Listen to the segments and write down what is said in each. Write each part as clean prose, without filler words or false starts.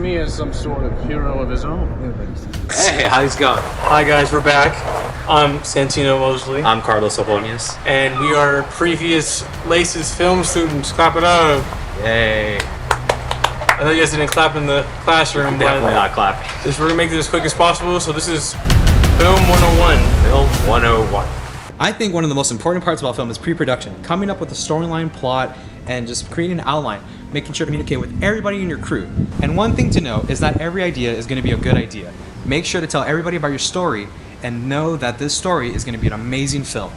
me as some sort of hero of his own. Hey, how's it going? Hi guys, we're back. I'm Santino Mosley. I'm Carlos and And we are previous Laces film students. Clap it up. Yay. I know you guys didn't clap in the classroom, Definitely not clapping. We're gonna make this as quick as possible. So this is Film 101. Film 101. I think one of the most important parts about film is pre-production. Coming up with a storyline, plot, and just creating an outline, making sure to communicate with everybody in your crew. And one thing to know is that every idea is going to be a good idea. Make sure to tell everybody about your story and know that this story is going to be an amazing film.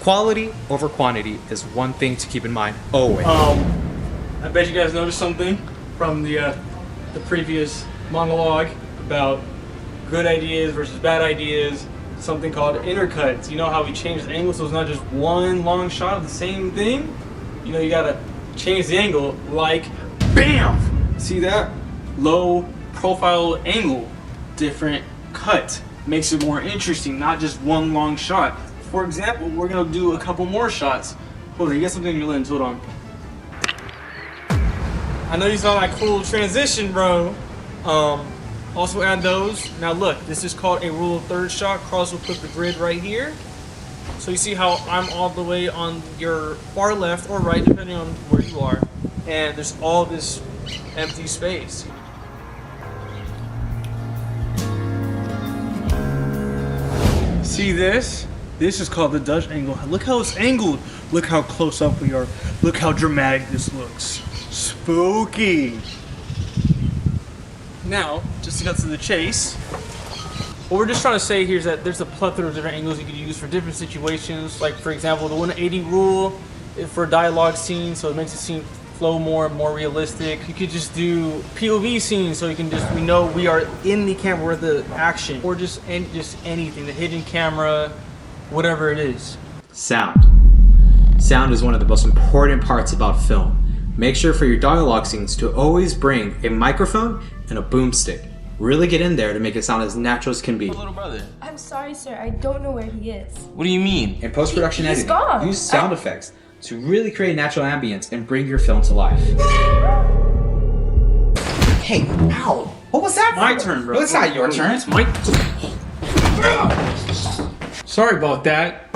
Quality over quantity is one thing to keep in mind always. I bet you guys noticed something from the previous monologue about good ideas versus bad ideas. Something called intercuts. You know how we change the angle so it's not just one long shot of the same thing? You know, you gotta change the angle like BAM! See that? Low profile angle, different cut. Makes it more interesting, not just one long shot. For example, we're gonna do a couple more shots. Hold on, you got something in your lens, hold on. I know you saw that cool transition, bro. Also add those. Now look, this is called a rule of thirds shot. Carlos will put the grid right here. So you see how I'm all the way on your far left or right, depending on where you are. And there's all this empty space. See this? This is called the Dutch angle. Look how it's angled. Look how close up we are. Look how dramatic this looks. Spooky. Now, just to get to the chase, what we're just trying to say here is that there's a plethora of different angles you could use for different situations. Like, for example, the 180 rule for dialogue scenes, so it makes the scene flow more realistic. You could just do POV scenes, so you can we know we are in the camera, we're the action, or just anything, the hidden camera, whatever it is. Sound. Sound is one of the most important parts about film. Make sure for your dialogue scenes to always bring a microphone and a boomstick. Really get in there to make it sound as natural as can be. Little brother. I'm sorry, sir. I don't know where he is. What do you mean? In post-production He's editing, gone. use sound effects to really create natural ambience and bring your film to life. Hey, ow! What was that? My turn, bro. No, it's not your turn. It's my Sorry about that.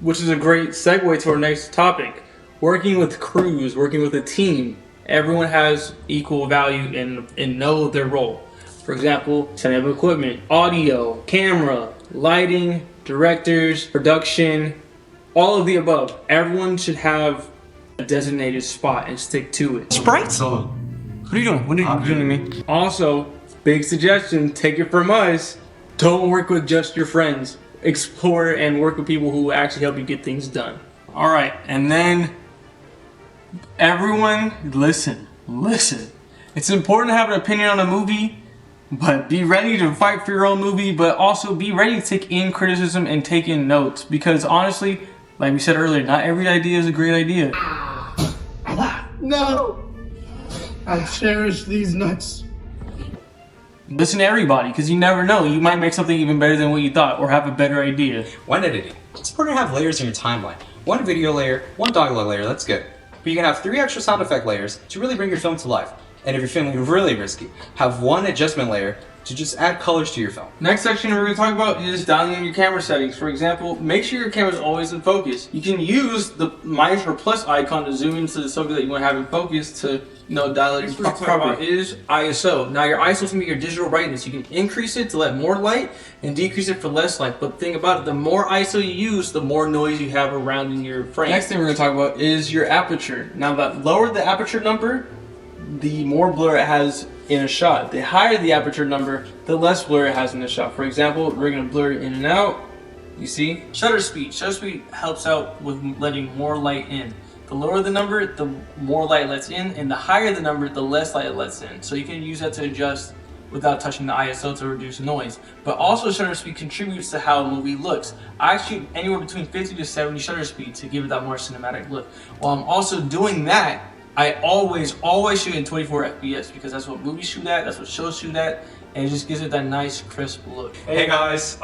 Which is a great segue to our next topic. Working with crews, working with a team. Everyone has equal value and know their role. For example, setting up equipment, audio, camera, lighting, directors, production, all of the above. Everyone should have a designated spot and stick to it. Sprites? What are you doing? What are you doing to me? Also, big suggestion, take it from us. Don't work with just your friends. Explore and work with people who actually help you get things done. All right, and then everyone listen. It's important to have an opinion on a movie, but be ready to fight for your own movie, but also be ready to take in criticism and take in notes, because honestly, like we said earlier, not every idea is a great idea. No! I cherish these nuts. Listen to everybody, because you never know. You might make something even better than what you thought, or have a better idea. When editing, it's important to have layers in your timeline. One video layer, one dialogue layer, that's good. But you can have 3 extra sound effect layers to really bring your film to life. And if you're feeling really risky, have 1 adjustment layer to just add colors to your film. Next section we're going to talk about is dialing in your camera settings. For example, make sure your camera is always in focus. You can use the minus or plus icon to zoom into the subject that you want to have in focus to dial it in properly. It is ISO. Now your ISO is going to be your digital brightness. You can increase it to let more light and decrease it for less light. But the thing about it, the more ISO you use, the more noise you have around in your frame. Next thing we're going to talk about is your aperture. Now the lower the aperture number, the more blur it has in a shot. The higher the aperture number, the less blur it has in a shot. For example, we're going to blur it in and out. You see? Shutter speed. Shutter speed helps out with letting more light in. The lower the number, the more light lets in, and the higher the number, the less light it lets in. So you can use that to adjust without touching the ISO to reduce noise. But also shutter speed contributes to how a movie looks. I shoot anywhere between 50 to 70 shutter speed to give it that more cinematic look. While I'm also doing that, I always shoot in 24 FPS because that's what movies shoot at, that's what shows shoot at, and it just gives it that nice crisp look. Hey guys,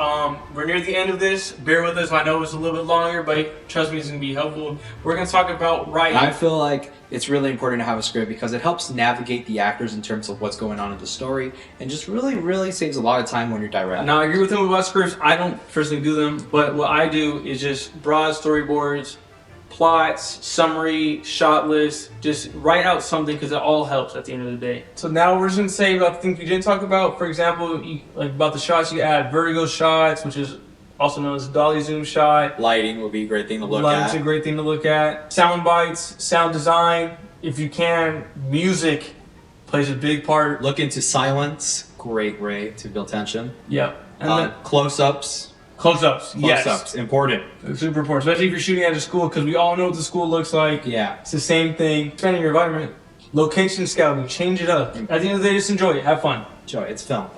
we're near the end of this. Bear with us. I know it's a little bit longer, but trust me, it's gonna be helpful. We're gonna talk about writing. I feel like it's really important to have a script because it helps navigate the actors in terms of what's going on in the story, and just really saves a lot of time when you're directing. Now, I agree with him about scripts. I don't personally do them, but what I do is just broad storyboards, plots, summary, shot list, just write out something because it all helps at the end of the day. So now we're just gonna say about the things we didn't talk about. For example, like about the shots, you add vertigo shots, which is also known as dolly zoom shot. Lighting would be a great thing to look Lighting's at. a great thing to look at. Sound bites, sound design. If you can, music plays a big part. Look into silence, great way to build tension. Yep. And then Close-ups. close-ups, yes. Close-ups, important. It's super important, especially if you're shooting at a school, because we all know what the school looks like. Yeah. It's the same thing. Expanding your environment. Location scouting, change it up. At the end of the day, just enjoy it. Have fun. Enjoy, it's film.